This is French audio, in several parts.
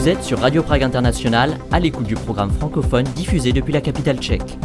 Vous êtes sur Radio Prague International, à l'écoute du programme francophone diffusé depuis la capitale tchèque.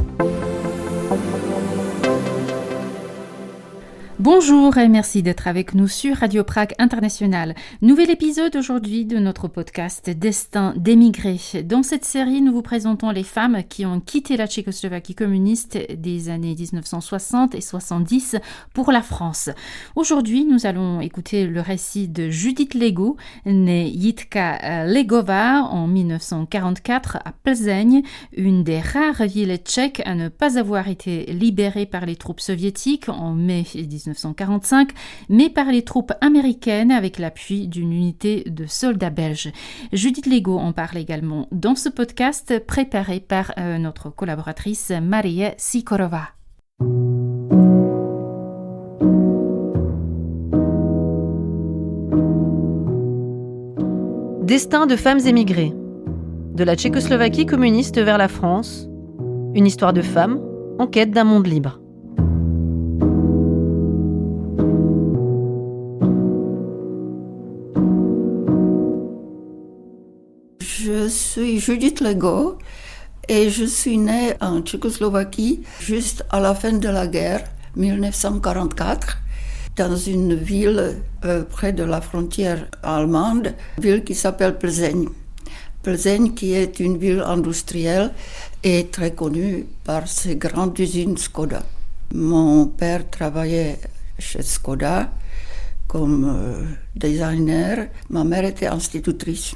Bonjour et merci d'être avec nous sur Radio Prague International. Nouvel épisode aujourd'hui de notre podcast Destin d'émigrés. Dans cette série, nous vous présentons les femmes qui ont quitté la Tchécoslovaquie communiste des années 1960 et 70 pour la France. Aujourd'hui, nous allons écouter le récit de Judith Lego, née Jitka Legova en 1944 à Plzeň, une des rares villes tchèques à ne pas avoir été libérée par les troupes soviétiques en mai 1945, mais par les troupes américaines avec l'appui d'une unité de soldats belges. Judith Lego en parle également dans ce podcast préparé par notre collaboratrice Maria Sikorova. Destin de femmes émigrées. De la Tchécoslovaquie communiste vers la France. Une histoire de femmes en quête d'un monde libre. Je suis Judith Lego et je suis née en Tchécoslovaquie juste à la fin de la guerre, 1944, dans une ville près de la frontière allemande, ville qui s'appelle Plzeň. Plzeň qui est une ville industrielle et très connue par ses grandes usines Skoda. Mon père travaillait chez Skoda comme designer, ma mère était institutrice.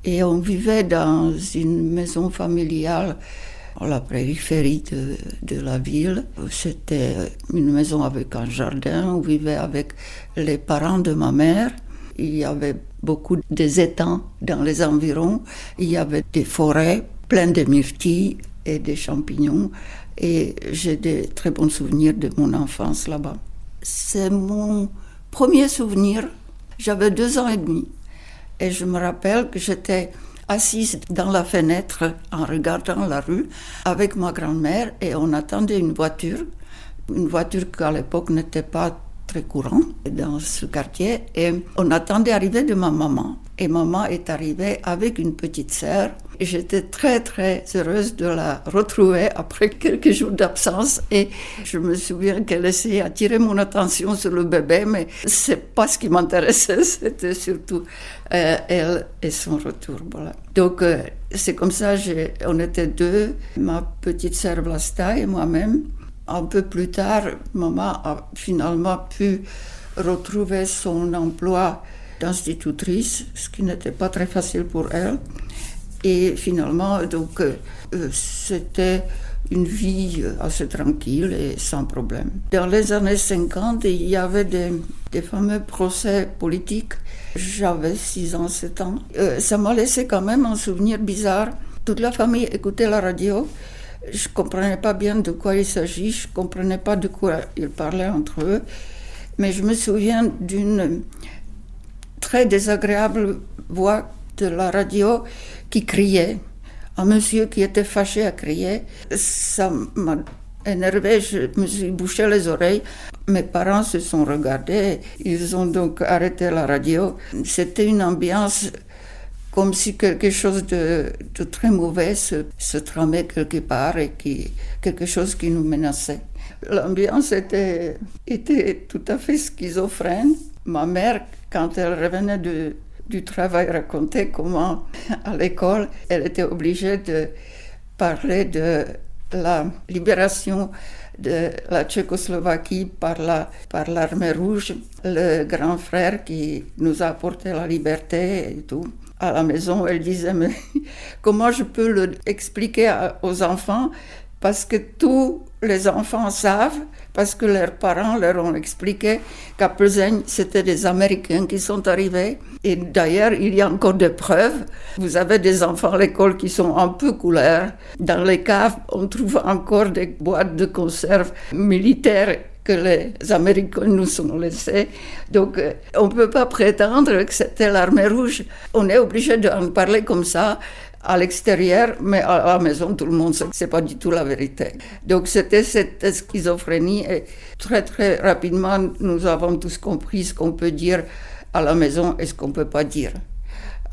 Et on vivait dans une maison familiale à la périphérie de la ville. C'était une maison avec un jardin. On vivait avec les parents de ma mère. Il y avait beaucoup d'étangs dans les environs. Il y avait des forêts pleines de myrtilles et de champignons. Et j'ai de très bons souvenirs de mon enfance là-bas. C'est mon premier souvenir. J'avais 2 ans et demi. Et je me rappelle que j'étais assise dans la fenêtre en regardant la rue avec ma grand-mère et on attendait une voiture qu'à l'époque n'était pas très courante dans ce quartier. Et on attendait l'arrivée de ma maman. Et maman est arrivée avec une petite sœur. Et j'étais très très heureuse de la retrouver après quelques jours d'absence. Et je me souviens qu'elle essayait d'attirer mon attention sur le bébé, mais c'est pas ce qui m'intéressait, c'était surtout elle et son retour. Voilà. Donc c'est comme ça, on était 2, ma petite sœur Vlasta et moi-même. Un peu plus tard, maman a finalement pu retrouver son emploi d'institutrice, ce qui n'était pas très facile pour elle. Et finalement, donc, c'était une vie assez tranquille et sans problème. Dans les années 50, il y avait des fameux procès politiques. J'avais 6 ans, 7 ans. Ça m'a laissé quand même un souvenir bizarre. Toute la famille écoutait la radio. Je ne comprenais pas bien de quoi il s'agit. Je ne comprenais pas de quoi ils parlaient entre eux. Mais je me souviens d'une très désagréable voix de la radio qui criait. Un monsieur qui était fâché à crier. Ça m'a énervé, je me suis bouché les oreilles. Mes parents se sont regardés. Ils ont donc arrêté la radio. C'était une ambiance comme si quelque chose de très mauvais se tramait quelque part et quelque chose qui nous menaçait. L'ambiance était tout à fait schizophrène. Ma mère, quand elle revenait du travail, racontait comment, à l'école, elle était obligée de parler de la libération de la Tchécoslovaquie par l'armée rouge, le grand frère qui nous a apporté la liberté et tout. À la maison, elle disait, mais comment je peux l'expliquer aux enfants? Parce que tous les enfants savent, parce que leurs parents leur ont expliqué qu'à Plzeň, c'était des Américains qui sont arrivés. Et d'ailleurs, il y a encore des preuves. Vous avez des enfants à l'école qui sont un peu couleurs. Dans les caves, on trouve encore des boîtes de conserve militaires que les Américains nous ont laissées. Donc, on ne peut pas prétendre que c'était l'armée rouge. On est obligé d'en parler comme ça. à l'extérieur, mais à la maison, tout le monde sait que ce n'est pas du tout la vérité. Donc c'était cette schizophrénie et très très rapidement, nous avons tous compris ce qu'on peut dire à la maison et ce qu'on ne peut pas dire.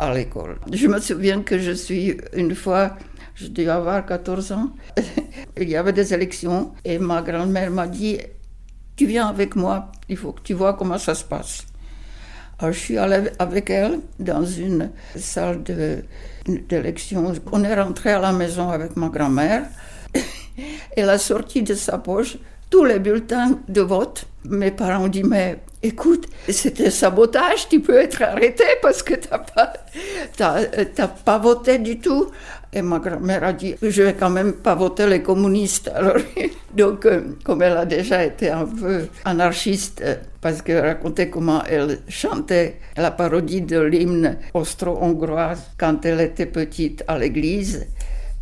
à l'école. Je me souviens que une fois, je devais avoir 14 ans, il y avait des élections et ma grand-mère m'a dit « Tu viens avec moi, il faut que tu vois comment ça se passe ». Alors je suis allée avec elle dans une salle d'élection. On est rentré à la maison avec ma grand-mère. Elle a sorti de sa poche tous les bulletins de vote. Mes parents ont dit, mais écoute, c'était sabotage, tu peux être arrêté parce que t'as pas voté du tout. Et ma grand-mère a dit, je vais quand même pas voter les communistes. Alors, donc, comme elle a déjà été un peu anarchiste, parce qu'elle racontait comment elle chantait la parodie de l'hymne austro-hongrois quand elle était petite à l'église,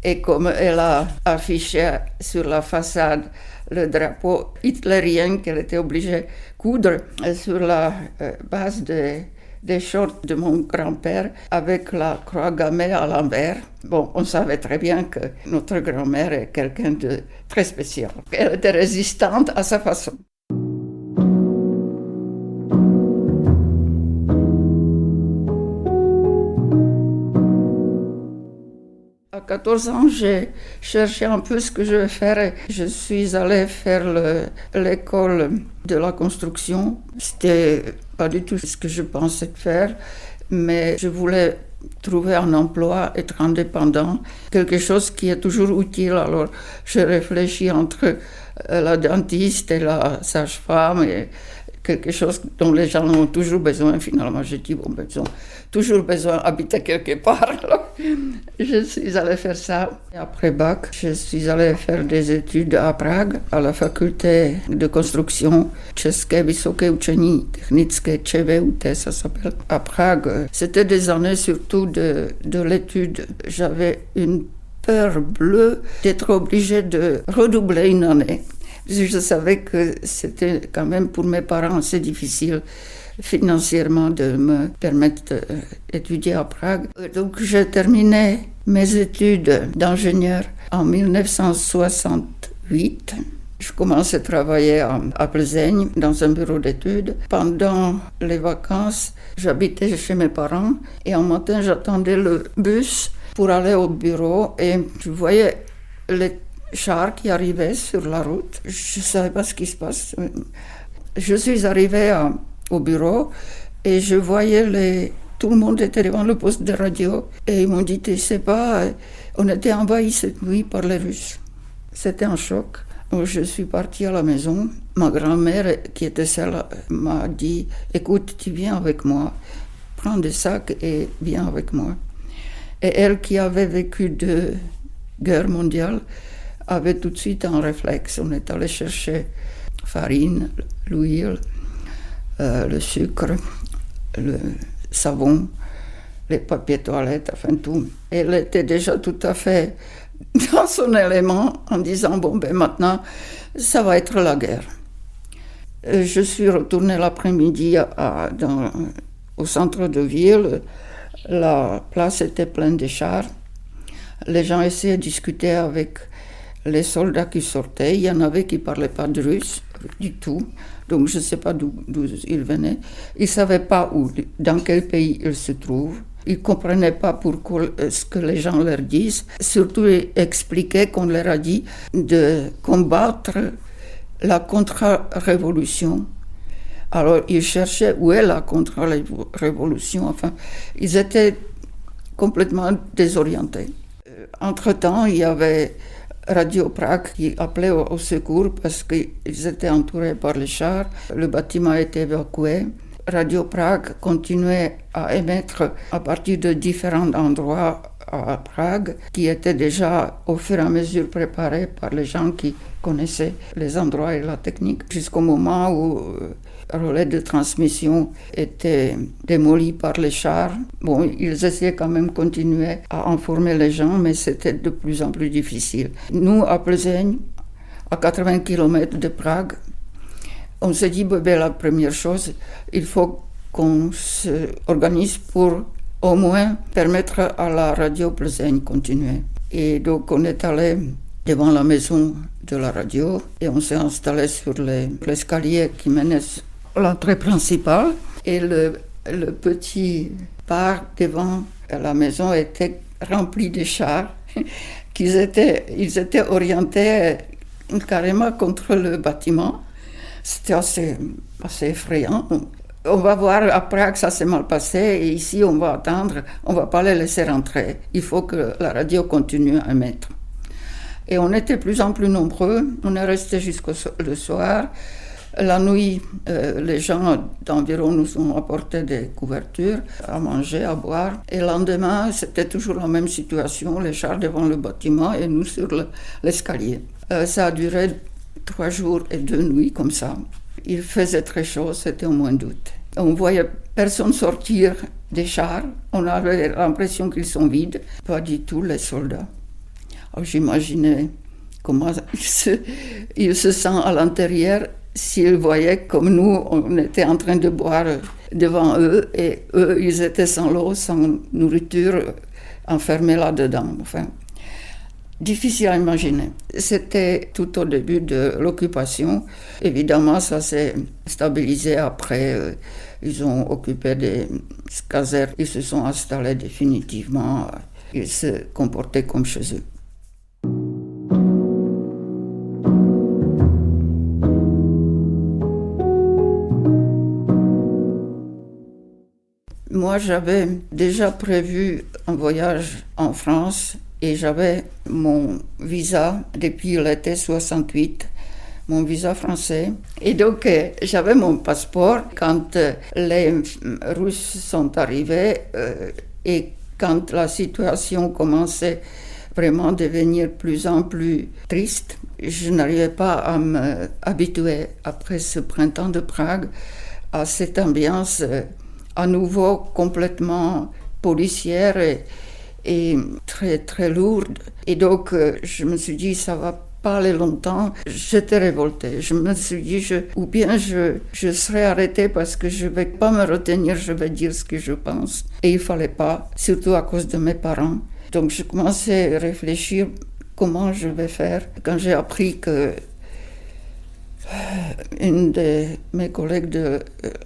et comme elle a affiché sur la façade le drapeau hitlérien qu'elle était obligée de coudre sur la base des shorts de mon grand-père avec la croix gammée à l'envers. Bon, on savait très bien que notre grand-mère est quelqu'un de très spécial. Elle était résistante à sa façon. À 14 ans, j'ai cherché un peu ce que je vais faire. Je suis allée faire l'école de la construction. C'était pas du tout ce que je pensais faire, mais je voulais trouver un emploi, être indépendant, quelque chose qui est toujours utile. Alors, je réfléchis entre la dentiste et la sage-femme, et quelque chose dont les gens ont toujours besoin. Finalement, j'ai dit, bon, ils ont toujours besoin d'habiter quelque part. Alors, je suis allée faire ça. Et après bac, je suis allée faire des études à Prague, à la faculté de construction České vysoké učení technické ČVUT, ça s'appelle, à Prague. C'était des années surtout de l'étude. J'avais une peur bleue d'être obligée de redoubler une année. Je savais que c'était quand même pour mes parents assez difficile financièrement de me permettre d'étudier à Prague. Donc j'ai terminé mes études d'ingénieur en 1968. Je commençais à travailler à Plzeň dans un bureau d'études. Pendant les vacances, j'habitais chez mes parents et un matin j'attendais le bus pour aller au bureau et je voyais les chars qui arrivaient sur la route. Je ne savais pas ce qui se passe. Je suis arrivée au bureau et je voyais tout le monde était devant le poste de radio et ils m'ont dit, tu sais pas, on était envahis cette nuit par les Russes. C'était un choc. Donc, je suis partie à la maison. Ma grand-mère, qui était seule, m'a dit, écoute, tu viens avec moi, prends des sacs et viens avec moi. Et elle, qui avait vécu 2 guerres mondiales, avait tout de suite un réflexe. On est allé chercher farine, l'huile, le sucre, le savon, les papiers toilettes, enfin tout. Elle était déjà tout à fait dans son élément en disant, bon, ben maintenant, ça va être la guerre. Je suis retournée l'après-midi au centre de ville. La place était pleine de chars. Les gens essayaient de discuter avec les soldats qui sortaient. Il y en avait qui ne parlaient pas de russe du tout. Donc je ne sais pas d'où ils venaient. Ils ne savaient pas dans quel pays ils se trouvent. Ils ne comprenaient pas ce que les gens leur disent. Surtout, ils expliquaient qu'on leur a dit de combattre la contre-révolution. Alors, ils cherchaient où est la contre-révolution. Enfin, ils étaient complètement désorientés. Entre-temps, il y avait Radio Prague qui appelait au secours parce qu'ils étaient entourés par les chars. Le bâtiment a été évacué. Radio Prague continuait à émettre à partir de différents endroits à Prague qui étaient déjà au fur et à mesure préparés par les gens qui connaissaient les endroits et la technique jusqu'au moment où le relais de transmission était démoli par les chars. Bon, ils essayaient quand même de continuer à informer les gens, mais c'était de plus en plus difficile. Nous, à Plzeň, à 80 km de Prague, on s'est dit, la première chose, il faut qu'on s'organise pour au moins permettre à la radio Plzeň de continuer. Et donc on est allé devant la maison de la radio et on s'est installé sur l'escalier qui menait à l'entrée principale. Et le petit part devant la maison était remplie de chars. Ils étaient orientés carrément contre le bâtiment. C'était assez effrayant. On va voir après que ça s'est mal passé et ici on va attendre, on ne va pas les laisser rentrer. Il faut que la radio continue à émettre. Et on était de plus en plus nombreux, on est resté jusqu'au soir. La nuit, les gens d'environ nous ont apporté des couvertures, à manger, à boire. Et le lendemain, c'était toujours la même situation, les chars devant le bâtiment et nous sur l'escalier. Ça a duré 3 jours et 2 nuits comme ça. Il faisait très chaud, c'était au mois d'août. On voyait personne sortir des chars. On avait l'impression qu'ils sont vides. Pas du tout les soldats. Alors, j'imaginais comment ils se sentent à l'intérieur s'ils voyaient comme nous, on était en train de boire devant eux et eux, ils étaient sans l'eau, sans nourriture, enfermés là-dedans. Enfin, difficile à imaginer. C'était tout au début de l'occupation. Évidemment, ça s'est stabilisé après. Ils ont occupé des casernes, ils se sont installés définitivement. Ils se comportaient comme chez eux. Moi, j'avais déjà prévu un voyage en France et j'avais mon visa depuis l'été 68, mon visa français. Et donc, j'avais mon passeport quand les Russes sont arrivés et quand la situation commençait vraiment à devenir plus en plus triste. Je n'arrivais pas à m'habituer, après ce printemps de Prague, à cette ambiance à nouveau complètement policière et très, très lourde. Et donc, je me suis dit, ça va pas aller longtemps. J'étais révoltée. Je me suis dit, ou bien je serai arrêtée parce que je vais pas me retenir, je vais dire ce que je pense. Et il fallait pas, surtout à cause de mes parents. Donc, je commençais à réfléchir comment je vais faire. Quand j'ai appris que une de mes collègues de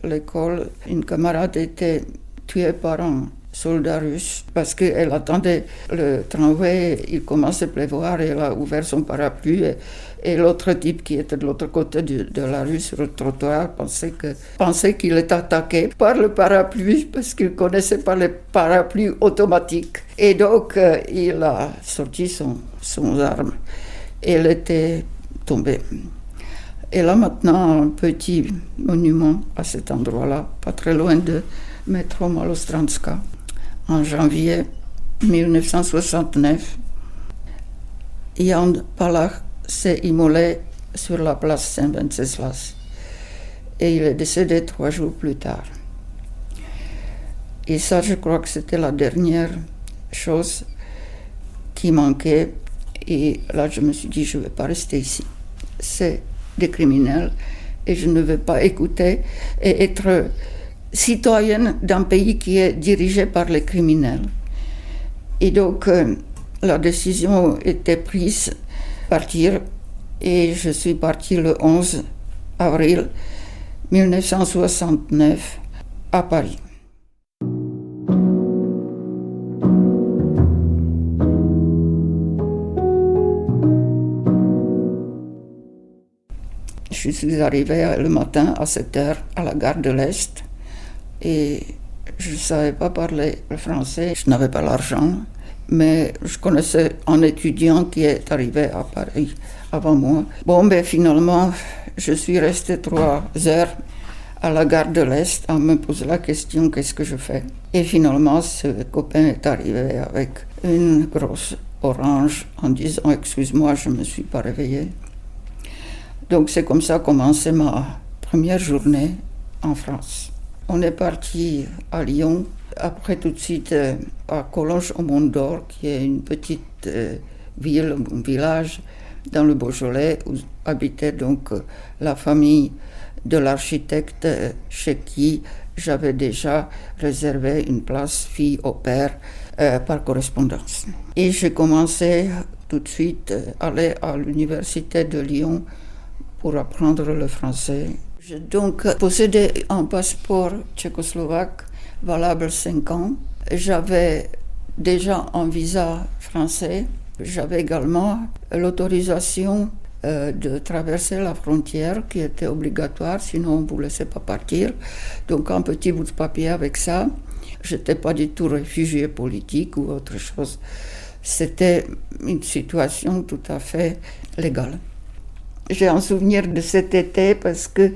l'école, une camarade, était tuée par un soldat russe parce qu'elle attendait le tramway, il commençait à pleuvoir et elle a ouvert son parapluie et l'autre type qui était de l'autre côté de la rue sur le trottoir pensait qu'il était attaqué par le parapluie parce qu'il ne connaissait pas les parapluies automatiques. Et donc il a sorti son arme et elle était tombée. Et là maintenant, un petit monument à cet endroit-là, pas très loin de métro Malostranska. En janvier 1969, Jan Palach s'est immolé sur la place Saint-Wenceslas et il est décédé 3 jours plus tard. Et ça, je crois que c'était la dernière chose qui manquait. Et là, je me suis dit, je ne vais pas rester ici. C'est des criminels et je ne vais pas écouter et être citoyenne d'un pays qui est dirigé par les criminels. Et donc, la décision était prise de partir et je suis partie le 11 avril 1969 à Paris. Je suis arrivée le matin à 7h à la gare de l'Est et je ne savais pas parler le français, je n'avais pas l'argent, mais je connaissais un étudiant qui est arrivé à Paris avant moi. Finalement, je suis restée 3 heures à la gare de l'Est à me poser la question, qu'est-ce que je fais? Et finalement, ce copain est arrivé avec une grosse orange en disant, excuse-moi, je ne me suis pas réveillée. Donc c'est comme ça commençait ma première journée en France. On est parti à Lyon, après tout de suite à Collonges-au-Mont-d'Or, qui est une petite ville, un village dans le Beaujolais, où habitait donc la famille de l'architecte chez qui j'avais déjà réservé une place fille au père par correspondance. Et j'ai commencé tout de suite à aller à l'université de Lyon pour apprendre le français. J'ai donc possédé un passeport tchécoslovaque valable 5 ans. J'avais déjà un visa français. J'avais également l'autorisation de traverser la frontière qui était obligatoire, sinon on ne vous laissait pas partir. Donc un petit bout de papier avec ça. Je n'étais pas du tout réfugié politique ou autre chose. C'était une situation tout à fait légale. J'ai un souvenir de cet été parce que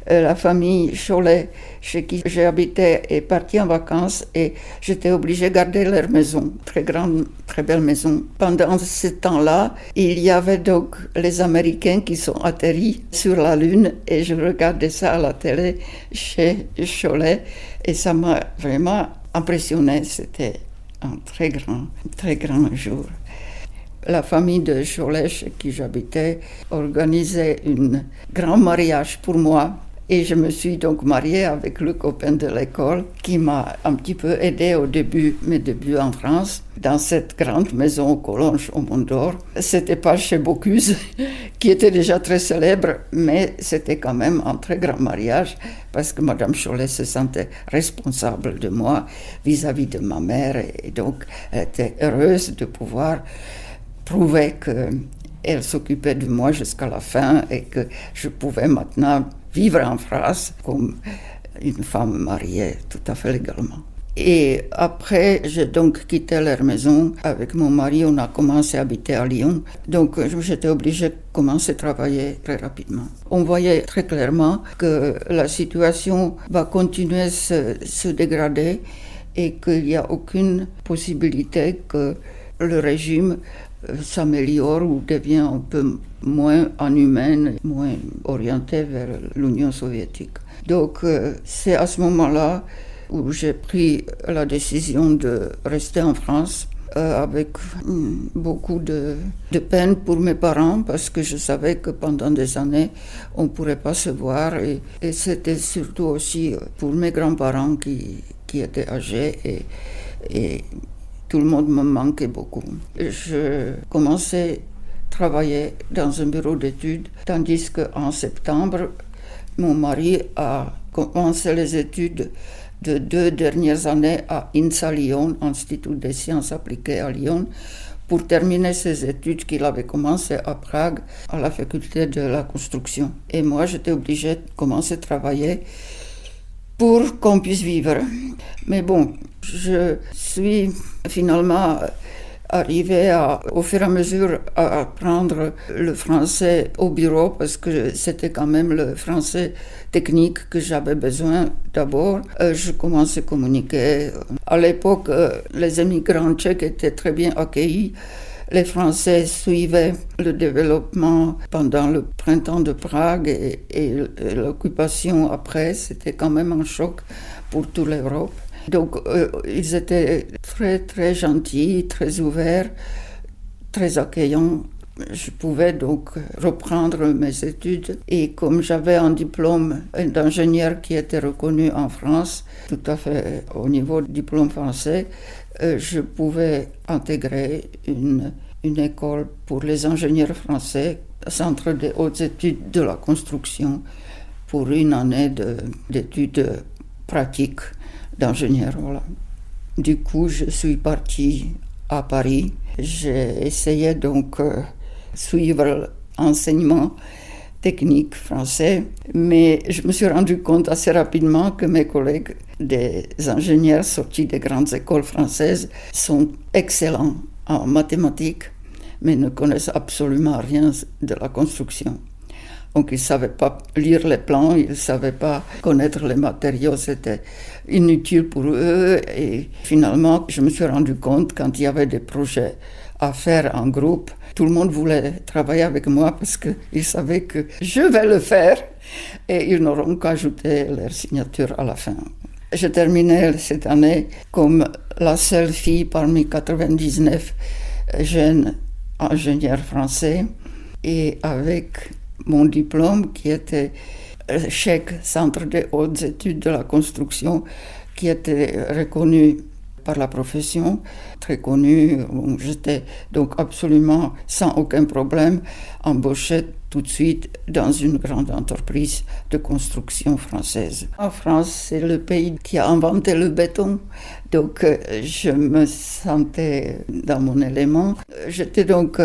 la famille Cholet, chez qui j'habitais, est partie en vacances et j'étais obligée de garder leur maison, très grande, très belle maison. Pendant ce temps-là, il y avait donc les Américains qui sont atterris sur la Lune et je regardais ça à la télé chez Cholet et ça m'a vraiment impressionné. C'était un très grand jour. La famille de Cholet, chez qui j'habitais, organisait un grand mariage pour moi. Et je me suis donc mariée avec le copain de l'école qui m'a un petit peu aidée au début, mes débuts en France, dans cette grande maison aux Collonges au Mont d'Or. C'était pas chez Bocuse, qui était déjà très célèbre, mais c'était quand même un très grand mariage parce que Madame Cholet se sentait responsable de moi vis-à-vis de ma mère et donc elle était heureuse de pouvoir prouver qu'elle s'occupait de moi jusqu'à la fin et que je pouvais maintenant vivre en France comme une femme mariée tout à fait légalement. Et après, j'ai donc quitté leur maison. Avec mon mari, on a commencé à habiter à Lyon. Donc, j'étais obligée de commencer à travailler très rapidement. On voyait très clairement que la situation va continuer à se dégrader et qu'il n'y a aucune possibilité que le régime s'améliore ou devient un peu moins inhumaine, moins orientée vers l'Union soviétique. Donc c'est à ce moment-là où j'ai pris la décision de rester en France avec beaucoup de peine pour mes parents parce que je savais que pendant des années on ne pourrait pas se voir et c'était surtout aussi pour mes grands-parents qui étaient âgés et tout le monde me manquait beaucoup. Je commençais à travailler dans un bureau d'études, tandis qu'en septembre, mon mari a commencé les études de 2 dernières années à INSA Lyon, Institut des sciences appliquées à Lyon, pour terminer ses études qu'il avait commencées à Prague, à la faculté de la construction. Et moi, j'étais obligée de commencer à travailler pour qu'on puisse vivre. Mais bon, je suis finalement arrivée au fur et à mesure à apprendre le français au bureau parce que c'était quand même le français technique que j'avais besoin d'abord. Je commençais à communiquer. À l'époque, les immigrants tchèques étaient très bien accueillis. Les Français suivaient le développement pendant le printemps de Prague et l'occupation après, c'était quand même un choc pour toute l'Europe. Donc ils étaient très très gentils, très ouverts, très accueillants. Je pouvais donc reprendre mes études et comme j'avais un diplôme d'ingénieur qui était reconnu en France, tout à fait au niveau du diplôme français, je pouvais intégrer une école pour les ingénieurs français, Centre des hautes études de la construction, pour une année d'études pratiques d'ingénieur. Voilà. Du coup, je suis partie à Paris. J'ai essayé donc suivre l'enseignement technique français, mais je me suis rendu compte assez rapidement que mes collègues des ingénieurs sortis des grandes écoles françaises sont excellents en mathématiques, mais ne connaissent absolument rien de la construction. Donc ils ne savaient pas lire les plans, ils ne savaient pas connaître les matériaux, c'était inutile pour eux. Et finalement, je me suis rendu compte quand il y avait des projets à faire en groupe, tout le monde voulait travailler avec moi parce qu'ils savaient que je vais le faire et ils n'auront qu'ajouté leur signature à la fin. J'ai terminé cette année comme la seule fille parmi 99 jeunes ingénieurs français et avec mon diplôme qui était chèque Centre des hautes études de la construction qui était reconnu par la profession, très connu. J'étais donc absolument sans aucun problème embauchée tout de suite dans une grande entreprise de construction française. En France, c'est le pays qui a inventé le béton, donc je me sentais dans mon élément. J'étais donc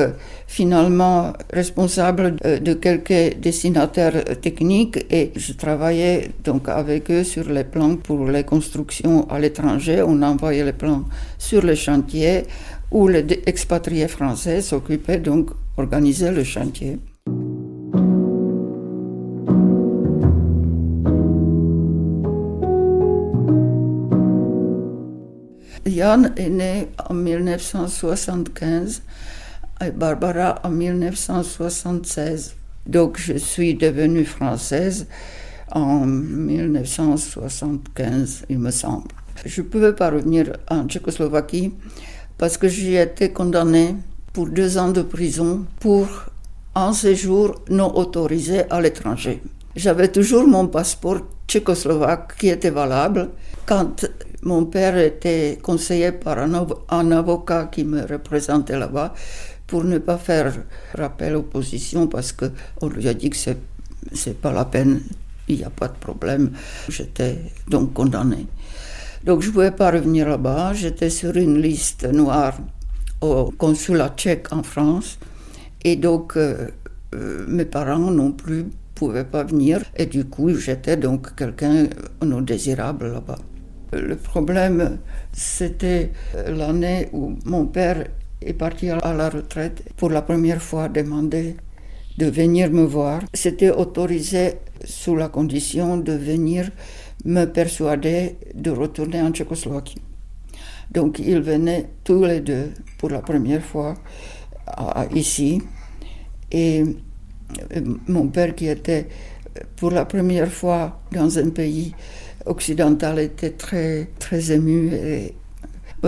finalement responsable de quelques dessinateurs techniques et je travaillais donc avec eux sur les plans pour les constructions à l'étranger. On envoyait les plans sur les chantiers où les expatriés français s'occupaient donc d'organiser le chantier. Yann est né en 1975 et Barbara en 1976. Donc je suis devenue française en 1975, il me semble. Je ne pouvais pas revenir en Tchécoslovaquie parce que j'y étais condamnée pour 2 ans de prison pour un séjour non autorisé à l'étranger. J'avais toujours mon passeport tchécoslovaque qui était valable. Quand mon père était conseillé par un avocat qui me représentait là-bas pour ne pas faire rappel opposition parce qu'on lui a dit que c'est pas la peine, il n'y a pas de problème. J'étais donc condamnée. Donc je ne pouvais pas revenir là-bas. J'étais sur une liste noire au consulat tchèque en France et donc mes parents non plus ne pouvaient pas venir et du coup j'étais donc quelqu'un non désirable là-bas. Le problème, c'était l'année où mon père est parti à la retraite. Pour la première fois, demandé de venir me voir. C'était autorisé sous la condition de venir me persuader de retourner en Tchécoslovaquie. Donc, ils venaient tous les deux pour la première fois ici. Et mon père, qui était pour la première fois dans un pays occidental, était très, très ému. Et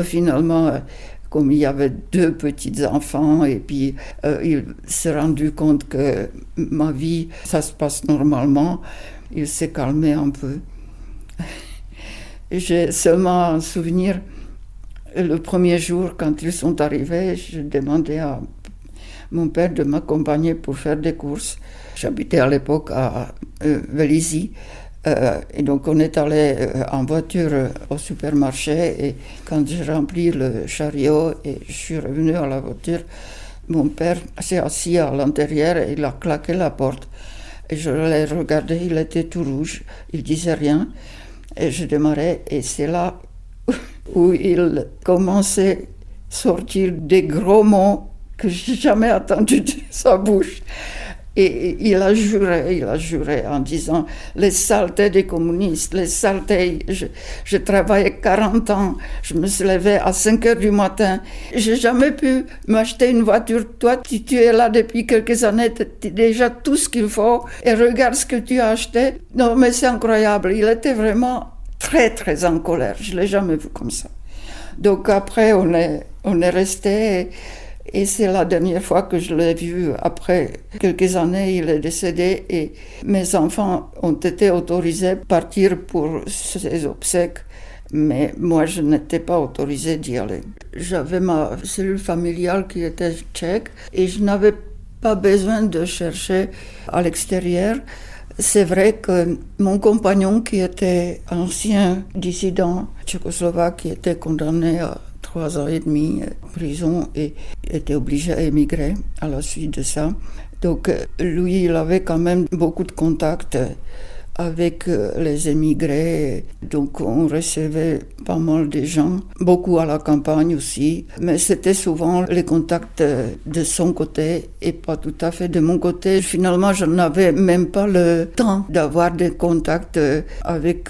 finalement, comme il y avait 2 petits enfants, et puis il s'est rendu compte que ma vie, ça se passe normalement, il s'est calmé un peu. J'ai seulement un souvenir, le premier jour, quand ils sont arrivés, je demandais à mon père de m'accompagner pour faire des courses. J'habitais à l'époque à Vélizy. Et donc on est allé en voiture au supermarché et quand j'ai rempli le chariot et je suis revenu à la voiture, mon père s'est assis à l'intérieur et il a claqué la porte. Et je l'ai regardé, il était tout rouge, il disait rien. Et je démarrais et c'est là où il commençait à sortir des gros mots que je n'ai jamais entendus de sa bouche. Et il a juré en disant « les saletés des communistes, les saletés ». Je travaillais 40 ans, je me suis levée à 5 heures du matin. Je n'ai jamais pu m'acheter une voiture. Toi, tu es là depuis quelques années, tu as déjà tout ce qu'il faut et regarde ce que tu as acheté. Non, mais c'est incroyable. Il était vraiment très, très en colère. Je ne l'ai jamais vu comme ça. Donc après, on est resté... Et c'est la dernière fois que je l'ai vu. Après quelques années, il est décédé et mes enfants ont été autorisés à partir pour ses obsèques. Mais moi, je n'étais pas autorisée d'y aller. J'avais ma cellule familiale qui était tchèque et je n'avais pas besoin de chercher à l'extérieur. C'est vrai que mon compagnon, qui était ancien dissident tchécoslovaque, qui était condamné à 3 ans et demi en prison et était obligé à émigrer à la suite de ça. Donc lui, il avait quand même beaucoup de contacts avec les émigrés. Donc on recevait pas mal de gens, beaucoup à la campagne aussi. Mais c'était souvent les contacts de son côté et pas tout à fait de mon côté. Finalement, je n'avais même pas le temps d'avoir des contacts avec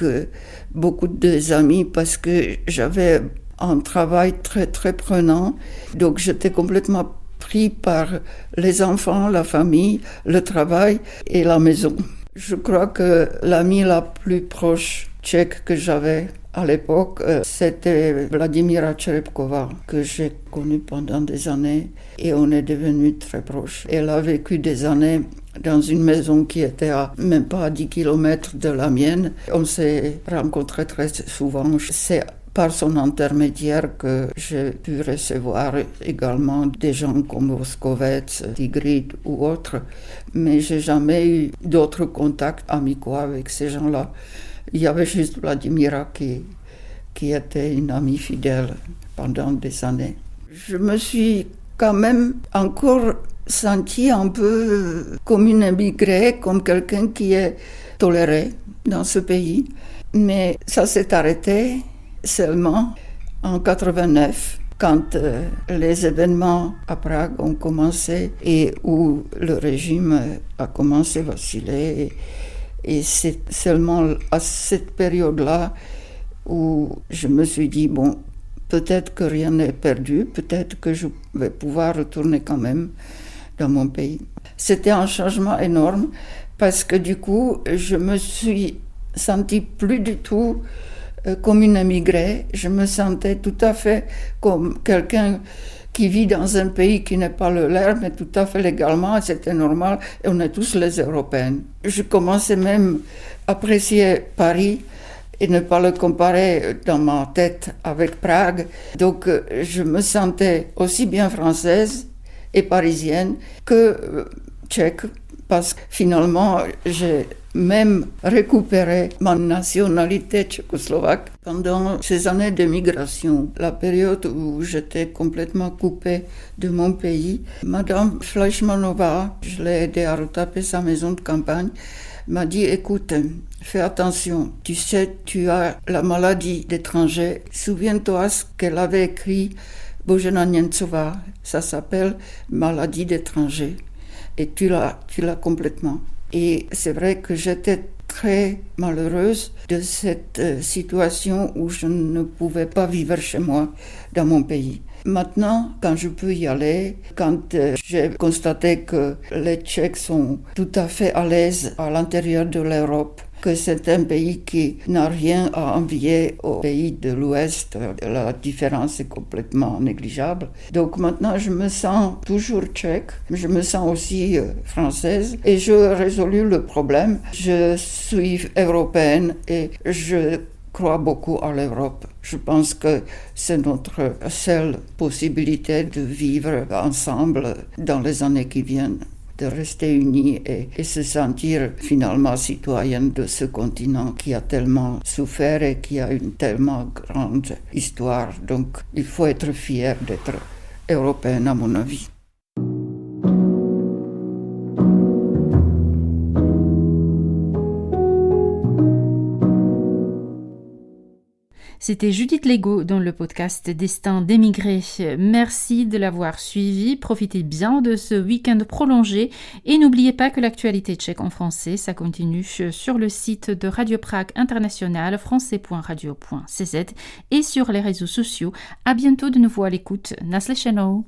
beaucoup d'amis parce que j'avais un travail très, très prenant. Donc, j'étais complètement pris par les enfants, la famille, le travail et la maison. Je crois que l'amie la plus proche tchèque que j'avais à l'époque, c'était Vladimira Čerepková, que j'ai connue pendant des années et on est devenus très proches. Elle a vécu des années dans une maison qui était même pas à 10 km de la mienne. On s'est rencontrés très souvent. C'est par son intermédiaire que j'ai pu recevoir également des gens comme Moscovitz, Tigrid ou autres, mais j'ai jamais eu d'autres contacts amicaux avec ces gens-là. Il y avait juste Vladimira qui était une amie fidèle pendant des années. Je me suis quand même encore sentie un peu comme une immigrée, comme quelqu'un qui est toléré dans ce pays. Mais ça s'est arrêté seulement en 89, quand les événements à Prague ont commencé et où le régime a commencé à vaciller. Et c'est seulement à cette période-là où je me suis dit, bon, peut-être que rien n'est perdu, peut-être que je vais pouvoir retourner quand même dans mon pays. C'était un changement énorme parce que du coup, je me suis sentie plus du tout comme une immigrée. Je me sentais tout à fait comme quelqu'un qui vit dans un pays qui n'est pas le leur, mais tout à fait légalement, c'était normal, et on est tous les Européens. Je commençais même à apprécier Paris et ne pas le comparer dans ma tête avec Prague. Donc je me sentais aussi bien française et parisienne que tchèque, parce que finalement j'ai même récupéré ma nationalité tchécoslovaque pendant ces années de migration, la période où j'étais complètement coupée de mon pays. Madame Fleischmanova, je l'ai aidée à retaper sa maison de campagne, m'a dit, écoute, fais attention, tu sais, tu as la maladie d'étranger. Souviens-toi ce qu'elle avait écrit, Božena Němcová, ça s'appelle maladie d'étranger. Et tu l'as complètement. Et c'est vrai que j'étais très malheureuse de cette situation où je ne pouvais pas vivre chez moi, dans mon pays. Maintenant, quand je peux y aller, quand j'ai constaté que les Tchèques sont tout à fait à l'aise à l'intérieur de l'Europe, que c'est un pays qui n'a rien à envier aux pays de l'Ouest, la différence est complètement négligeable. Donc maintenant, je me sens toujours tchèque, je me sens aussi française et je résolu le problème. Je suis européenne et je crois beaucoup à l'Europe. Je pense que c'est notre seule possibilité de vivre ensemble dans les années qui viennent, de rester unis et se sentir finalement citoyenne de ce continent qui a tellement souffert et qui a une tellement grande histoire. Donc il faut être fier d'être européenne à mon avis. C'était Judith Legault dans le podcast Destin d'émigrés. Merci de l'avoir suivi. Profitez bien de ce week-end prolongé et n'oubliez pas que l'actualité tchèque en français, ça continue sur le site de Radio Prague International, français.radio.cz et sur les réseaux sociaux. À bientôt de nouveau à l'écoute. Naslyšenou.